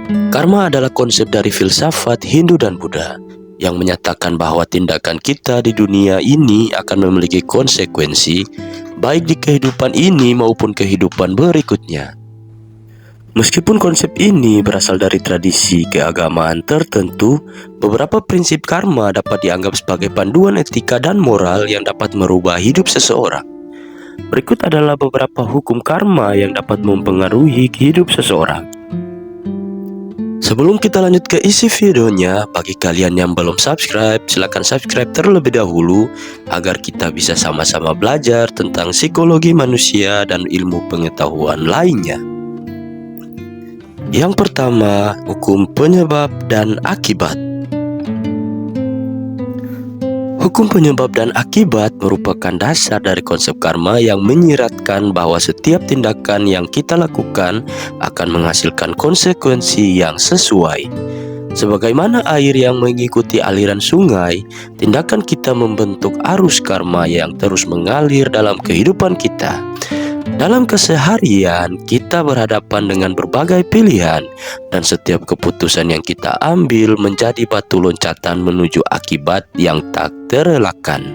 Karma adalah konsep dari filsafat Hindu dan Buddha yang menyatakan bahwa tindakan kita di dunia ini akan memiliki konsekuensi baik di kehidupan ini maupun kehidupan berikutnya. Meskipun konsep ini berasal dari tradisi keagamaan tertentu, beberapa prinsip karma dapat dianggap sebagai panduan etika dan moral yang dapat merubah hidup seseorang. Berikut adalah beberapa hukum karma yang dapat mempengaruhi hidup seseorang. Sebelum kita lanjut ke isi videonya, bagi kalian yang belum subscribe, silakan subscribe terlebih dahulu agar kita bisa sama-sama belajar tentang psikologi manusia dan ilmu pengetahuan lainnya. Yang pertama, hukum penyebab dan akibat. Hukum penyebab dan akibat merupakan dasar dari konsep karma yang menyiratkan bahwa setiap tindakan yang kita lakukan akan menghasilkan konsekuensi yang sesuai. Sebagaimana air yang mengikuti aliran sungai, tindakan kita membentuk arus karma yang terus mengalir dalam kehidupan kita. Dalam keseharian, kita berhadapan dengan berbagai pilihan, dan setiap keputusan yang kita ambil menjadi batu loncatan menuju akibat yang tak terelakkan.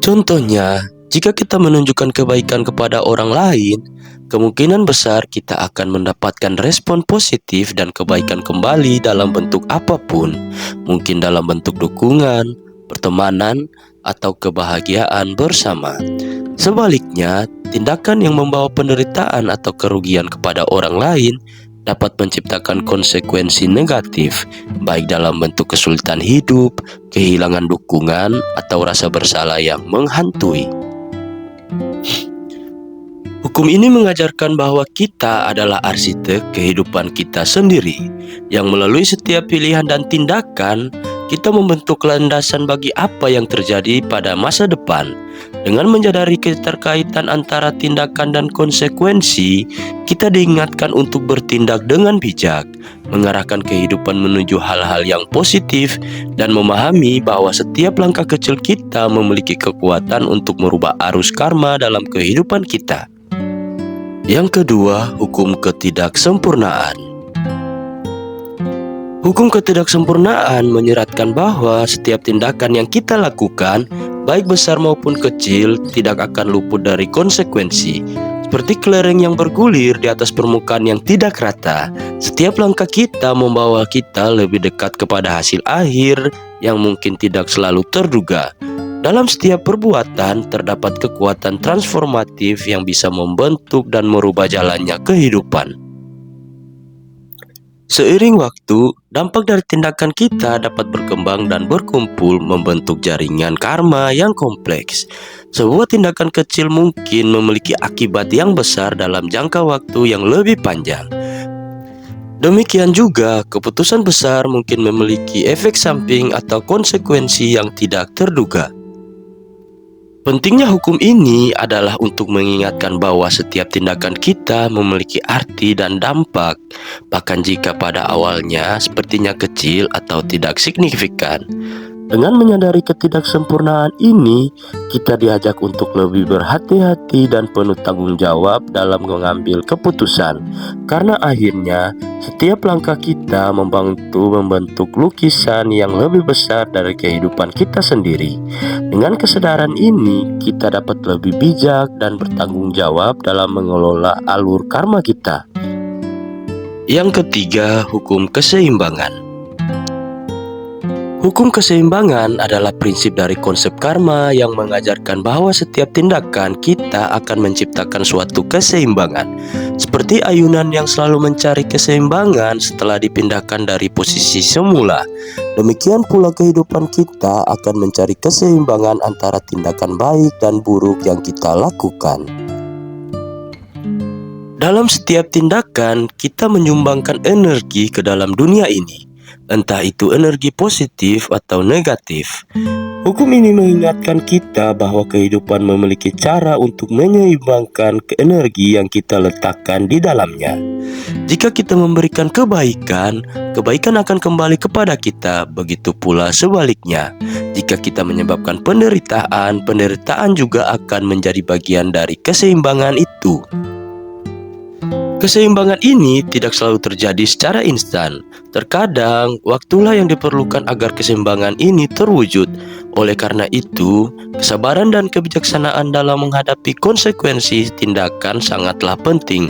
Contohnya, jika kita menunjukkan kebaikan kepada orang lain, kemungkinan besar kita akan mendapatkan respon positif dan kebaikan kembali dalam bentuk apapun, mungkin dalam bentuk dukungan, pertemanan, atau kebahagiaan bersama. Sebaliknya, tindakan yang membawa penderitaan atau kerugian kepada orang lain dapat menciptakan konsekuensi negatif, baik dalam bentuk kesulitan hidup, kehilangan dukungan, atau rasa bersalah yang menghantui. Hukum ini mengajarkan bahwa kita adalah arsitek kehidupan kita sendiri, yang melalui setiap pilihan dan tindakan, kita membentuk landasan bagi apa yang terjadi pada masa depan. Dengan menyadari keterkaitan antara tindakan dan konsekuensi, kita diingatkan untuk bertindak dengan bijak, mengarahkan kehidupan menuju hal-hal yang positif, dan memahami bahwa setiap langkah kecil kita memiliki kekuatan untuk merubah arus karma dalam kehidupan kita. Yang kedua, hukum ketidaksempurnaan. Hukum ketidaksempurnaan menyeratkan bahwa setiap tindakan yang kita lakukan, baik besar maupun kecil, tidak akan luput dari konsekuensi. Seperti kelereng yang bergulir di atas permukaan yang tidak rata, setiap langkah kita membawa kita lebih dekat kepada hasil akhir yang mungkin tidak selalu terduga. Dalam setiap perbuatan terdapat kekuatan transformatif yang bisa membentuk dan merubah jalannya kehidupan. Seiring waktu, dampak dari tindakan kita dapat berkembang dan berkumpul membentuk jaringan karma yang kompleks. Sebuah tindakan kecil mungkin memiliki akibat yang besar dalam jangka waktu yang lebih panjang. Demikian juga, keputusan besar mungkin memiliki efek samping atau konsekuensi yang tidak terduga. Pentingnya hukum ini adalah untuk mengingatkan bahwa setiap tindakan kita memiliki arti dan dampak, bahkan jika pada awalnya sepertinya kecil atau tidak signifikan. Dengan menyadari ketidaksempurnaan ini, kita diajak untuk lebih berhati-hati dan penuh tanggung jawab dalam mengambil keputusan. Karena akhirnya, setiap langkah kita membentuk lukisan yang lebih besar dari kehidupan kita sendiri. Dengan kesadaran ini, kita dapat lebih bijak dan bertanggung jawab dalam mengelola alur karma kita. Yang ketiga, hukum keseimbangan. Hukum keseimbangan adalah prinsip dari konsep karma yang mengajarkan bahwa setiap tindakan kita akan menciptakan suatu keseimbangan. Seperti ayunan yang selalu mencari keseimbangan setelah dipindahkan dari posisi semula. Demikian pula kehidupan kita akan mencari keseimbangan antara tindakan baik dan buruk yang kita lakukan. Dalam setiap tindakan, kita menyumbangkan energi ke dalam dunia ini. Entah itu energi positif atau negatif. Hukum ini mengingatkan kita bahwa kehidupan memiliki cara untuk menyeimbangkan energi yang kita letakkan di dalamnya. Jika kita memberikan kebaikan, kebaikan akan kembali kepada kita. Begitu pula sebaliknya. Jika kita menyebabkan penderitaan, penderitaan juga akan menjadi bagian dari keseimbangan itu. Keseimbangan ini tidak selalu terjadi secara instan. Terkadang, waktulah yang diperlukan agar keseimbangan ini terwujud. Oleh karena itu, kesabaran dan kebijaksanaan dalam menghadapi konsekuensi tindakan sangatlah penting.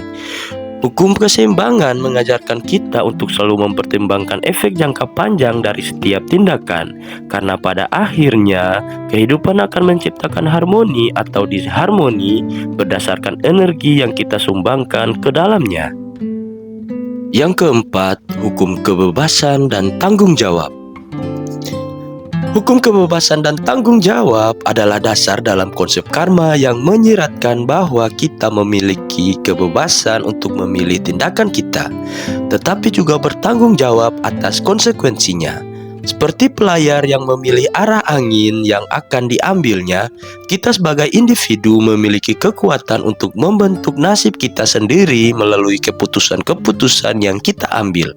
Hukum keseimbangan mengajarkan kita untuk selalu mempertimbangkan efek jangka panjang dari setiap tindakan, karena pada akhirnya kehidupan akan menciptakan harmoni atau disharmoni berdasarkan energi yang kita sumbangkan ke dalamnya. Yang keempat, hukum kebebasan dan tanggung jawab. Hukum kebebasan dan tanggung jawab adalah dasar dalam konsep karma yang menyiratkan bahwa kita memiliki kebebasan untuk memilih tindakan kita, tetapi juga bertanggung jawab atas konsekuensinya. Seperti pelayar yang memilih arah angin yang akan diambilnya, kita sebagai individu memiliki kekuatan untuk membentuk nasib kita sendiri melalui keputusan-keputusan yang kita ambil.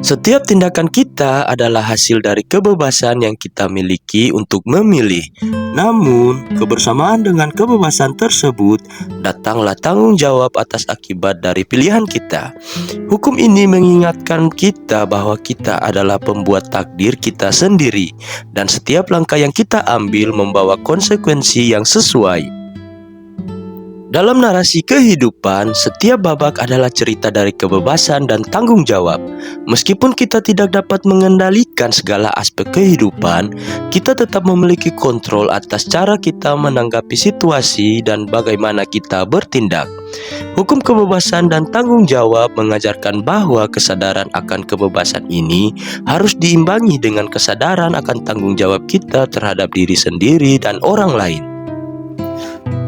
Setiap tindakan kita adalah hasil dari kebebasan yang kita miliki untuk memilih. Namun, kebersamaan dengan kebebasan tersebut, datanglah tanggung jawab atas akibat dari pilihan kita. Hukum ini mengingatkan kita bahwa kita adalah pembuat takdir kita sendiri, dan setiap langkah yang kita ambil membawa konsekuensi yang sesuai. Dalam narasi kehidupan, setiap babak adalah cerita dari kebebasan dan tanggung jawab. Meskipun kita tidak dapat mengendalikan segala aspek kehidupan, kita tetap memiliki kontrol atas cara kita menanggapi situasi dan bagaimana kita bertindak. Hukum kebebasan dan tanggung jawab mengajarkan bahwa kesadaran akan kebebasan ini harus diimbangi dengan kesadaran akan tanggung jawab kita terhadap diri sendiri dan orang lain.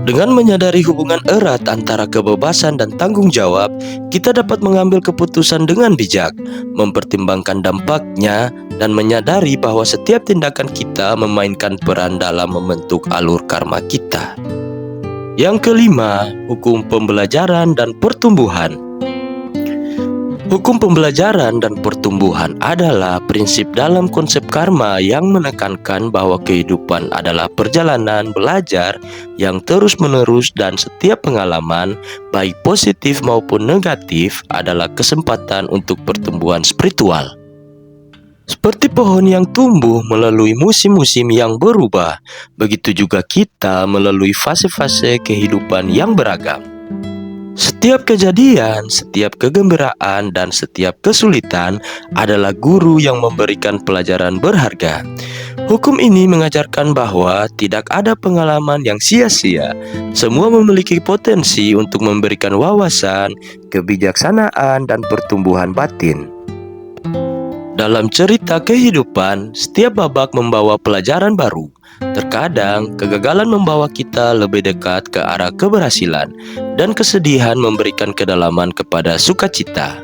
Dengan menyadari hubungan erat antara kebebasan dan tanggung jawab, kita dapat mengambil keputusan dengan bijak, mempertimbangkan dampaknya, dan menyadari bahwa setiap tindakan kita memainkan peran dalam membentuk alur karma kita. Yang kelima, hukum pembelajaran dan pertumbuhan. Hukum pembelajaran dan pertumbuhan adalah prinsip dalam konsep karma yang menekankan bahwa kehidupan adalah perjalanan belajar yang terus-menerus dan setiap pengalaman, baik positif maupun negatif, adalah kesempatan untuk pertumbuhan spiritual. Seperti pohon yang tumbuh melalui musim-musim yang berubah, begitu juga kita melalui fase-fase kehidupan yang beragam. Setiap kejadian, setiap kegembiraan, dan setiap kesulitan adalah guru yang memberikan pelajaran berharga. Hukum ini mengajarkan bahwa tidak ada pengalaman yang sia-sia. Semua memiliki potensi untuk memberikan wawasan, kebijaksanaan, dan pertumbuhan batin. Dalam cerita kehidupan, setiap babak membawa pelajaran baru. Terkadang, kegagalan membawa kita lebih dekat ke arah keberhasilan, dan kesedihan memberikan kedalaman kepada sukacita.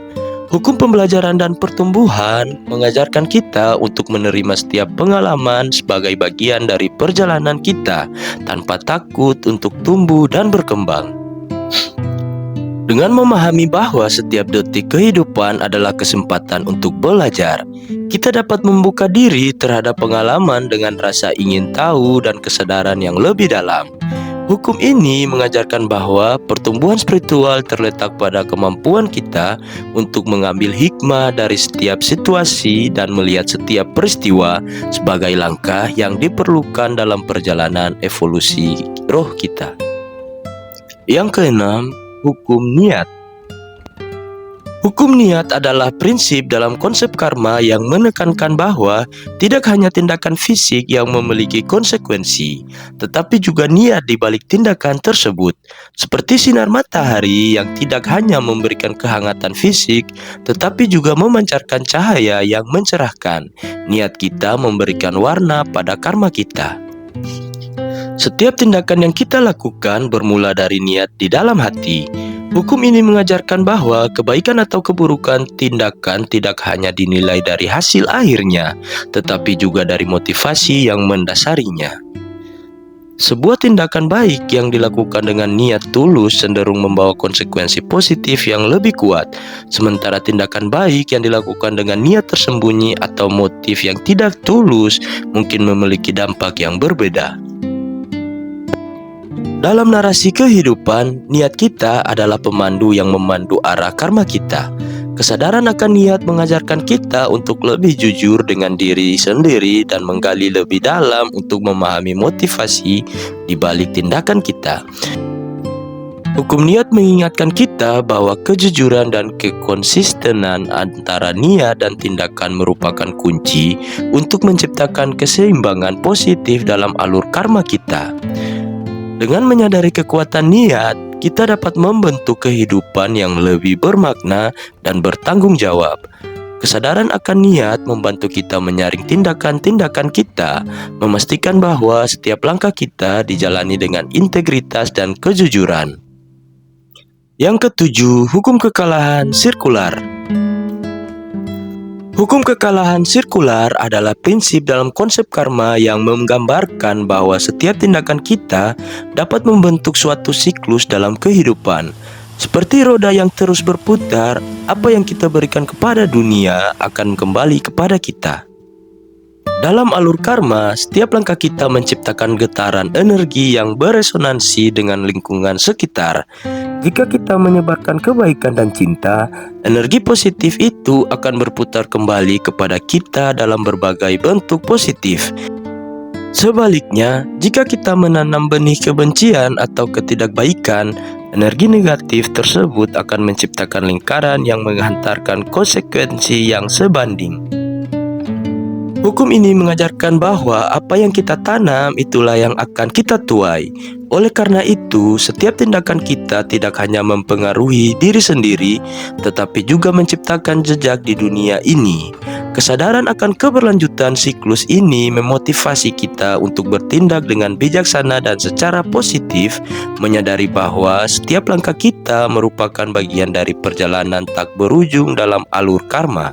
Hukum pembelajaran dan pertumbuhan mengajarkan kita untuk menerima setiap pengalaman sebagai bagian dari perjalanan kita, tanpa takut untuk tumbuh dan berkembang. Dengan memahami bahwa setiap detik kehidupan adalah kesempatan untuk belajar, kita dapat membuka diri terhadap pengalaman dengan rasa ingin tahu dan kesadaran yang lebih dalam. Hukum ini mengajarkan bahwa pertumbuhan spiritual terletak pada kemampuan kita untuk mengambil hikmah dari setiap situasi dan melihat setiap peristiwa sebagai langkah yang diperlukan dalam perjalanan evolusi roh kita. Yang keenam, hukum niat. Hukum niat adalah prinsip dalam konsep karma yang menekankan bahwa tidak hanya tindakan fisik yang memiliki konsekuensi, tetapi juga niat di balik tindakan tersebut. Seperti sinar matahari yang tidak hanya memberikan kehangatan fisik, tetapi juga memancarkan cahaya yang mencerahkan. Niat kita memberikan warna pada karma kita. Setiap tindakan yang kita lakukan bermula dari niat di dalam hati. Hukum ini mengajarkan bahwa kebaikan atau keburukan tindakan tidak hanya dinilai dari hasil akhirnya, tetapi juga dari motivasi yang mendasarinya. Sebuah tindakan baik yang dilakukan dengan niat tulus cenderung membawa konsekuensi positif yang lebih kuat, sementara tindakan baik yang dilakukan dengan niat tersembunyi atau motif yang tidak tulus mungkin memiliki dampak yang berbeda. Dalam narasi kehidupan, niat kita adalah pemandu yang memandu arah karma kita. Kesadaran akan niat mengajarkan kita untuk lebih jujur dengan diri sendiri dan menggali lebih dalam untuk memahami motivasi di balik tindakan kita. Hukum niat mengingatkan kita bahwa kejujuran dan kekonsistenan antara niat dan tindakan merupakan kunci untuk menciptakan keseimbangan positif dalam alur karma kita. Dengan menyadari kekuatan niat, kita dapat membentuk kehidupan yang lebih bermakna dan bertanggung jawab. Kesadaran akan niat membantu kita menyaring tindakan-tindakan kita, memastikan bahwa setiap langkah kita dijalani dengan integritas dan kejujuran. Yang ketujuh, hukum kekalahan sirkular. Hukum kekalahan sirkular adalah prinsip dalam konsep karma yang menggambarkan bahwa setiap tindakan kita dapat membentuk suatu siklus dalam kehidupan. Seperti roda yang terus berputar, apa yang kita berikan kepada dunia akan kembali kepada kita. Dalam alur karma, setiap langkah kita menciptakan getaran energi yang beresonansi dengan lingkungan sekitar. Jika kita menyebarkan kebaikan dan cinta, energi positif itu akan berputar kembali kepada kita dalam berbagai bentuk positif. Sebaliknya, jika kita menanam benih kebencian atau ketidakbaikan, energi negatif tersebut akan menciptakan lingkaran yang menghantarkan konsekuensi yang sebanding. Hukum ini mengajarkan bahwa apa yang kita tanam itulah yang akan kita tuai. Oleh karena itu, setiap tindakan kita tidak hanya mempengaruhi diri sendiri, tetapi juga menciptakan jejak di dunia ini. Kesadaran akan keberlanjutan siklus ini memotivasi kita untuk bertindak dengan bijaksana dan secara positif, menyadari bahwa setiap langkah kita merupakan bagian dari perjalanan tak berujung dalam alur karma.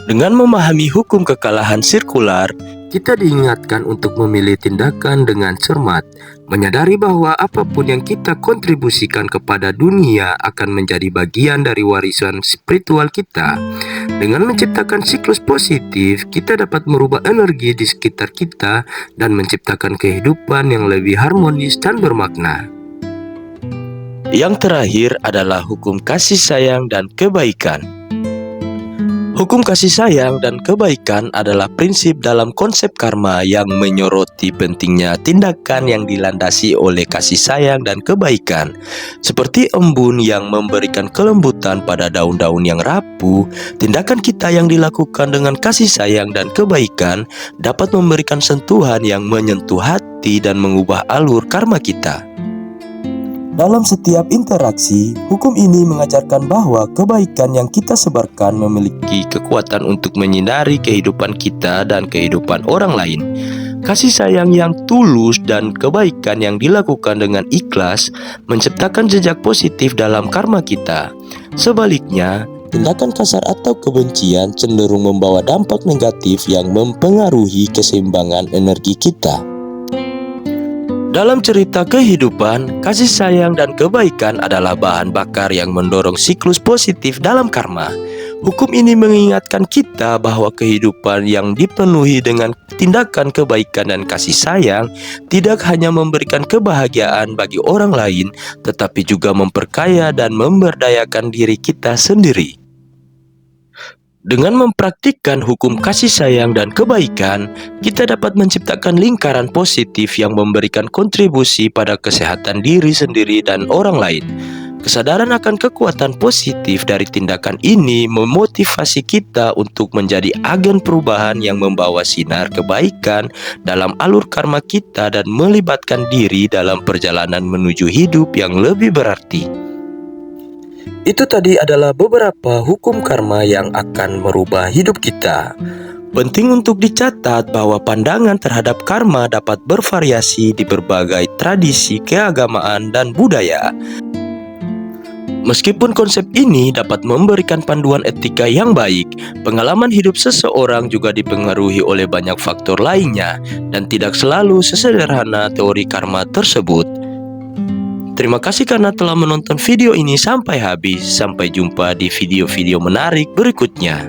Dengan memahami hukum kekalahan sirkular, kita diingatkan untuk memilih tindakan dengan cermat, menyadari bahwa apapun yang kita kontribusikan kepada dunia akan menjadi bagian dari warisan spiritual kita. Dengan menciptakan siklus positif, kita dapat merubah energi di sekitar kita dan menciptakan kehidupan yang lebih harmonis dan bermakna. Yang terakhir adalah hukum kasih sayang dan kebaikan. Hukum kasih sayang dan kebaikan adalah prinsip dalam konsep karma yang menyoroti pentingnya tindakan yang dilandasi oleh kasih sayang dan kebaikan. Seperti embun yang memberikan kelembutan pada daun-daun yang rapuh, tindakan kita yang dilakukan dengan kasih sayang dan kebaikan dapat memberikan sentuhan yang menyentuh hati dan mengubah alur karma kita. Dalam setiap interaksi, hukum ini mengajarkan bahwa kebaikan yang kita sebarkan memiliki kekuatan untuk menyinari kehidupan kita dan kehidupan orang lain. Kasih sayang yang tulus dan kebaikan yang dilakukan dengan ikhlas menciptakan jejak positif dalam karma kita. Sebaliknya, tindakan kasar atau kebencian cenderung membawa dampak negatif yang mempengaruhi keseimbangan energi kita. Dalam cerita kehidupan, kasih sayang dan kebaikan adalah bahan bakar yang mendorong siklus positif dalam karma. Hukum ini mengingatkan kita bahwa kehidupan yang dipenuhi dengan tindakan kebaikan dan kasih sayang tidak hanya memberikan kebahagiaan bagi orang lain, tetapi juga memperkaya dan memberdayakan diri kita sendiri. Dengan mempraktikkan hukum kasih sayang dan kebaikan, kita dapat menciptakan lingkaran positif yang memberikan kontribusi pada kesehatan diri sendiri dan orang lain. Kesadaran akan kekuatan positif dari tindakan ini memotivasi kita untuk menjadi agen perubahan yang membawa sinar kebaikan dalam alur karma kita dan melibatkan diri dalam perjalanan menuju hidup yang lebih berarti. Itu tadi adalah beberapa hukum karma yang akan merubah hidup kita. Penting untuk dicatat bahwa pandangan terhadap karma dapat bervariasi di berbagai tradisi keagamaan dan budaya. Meskipun konsep ini dapat memberikan panduan etika yang baik, pengalaman hidup seseorang juga dipengaruhi oleh banyak faktor lainnya dan tidak selalu sesederhana teori karma tersebut. Terima kasih karena telah menonton video ini sampai habis. Sampai jumpa di video-video menarik berikutnya.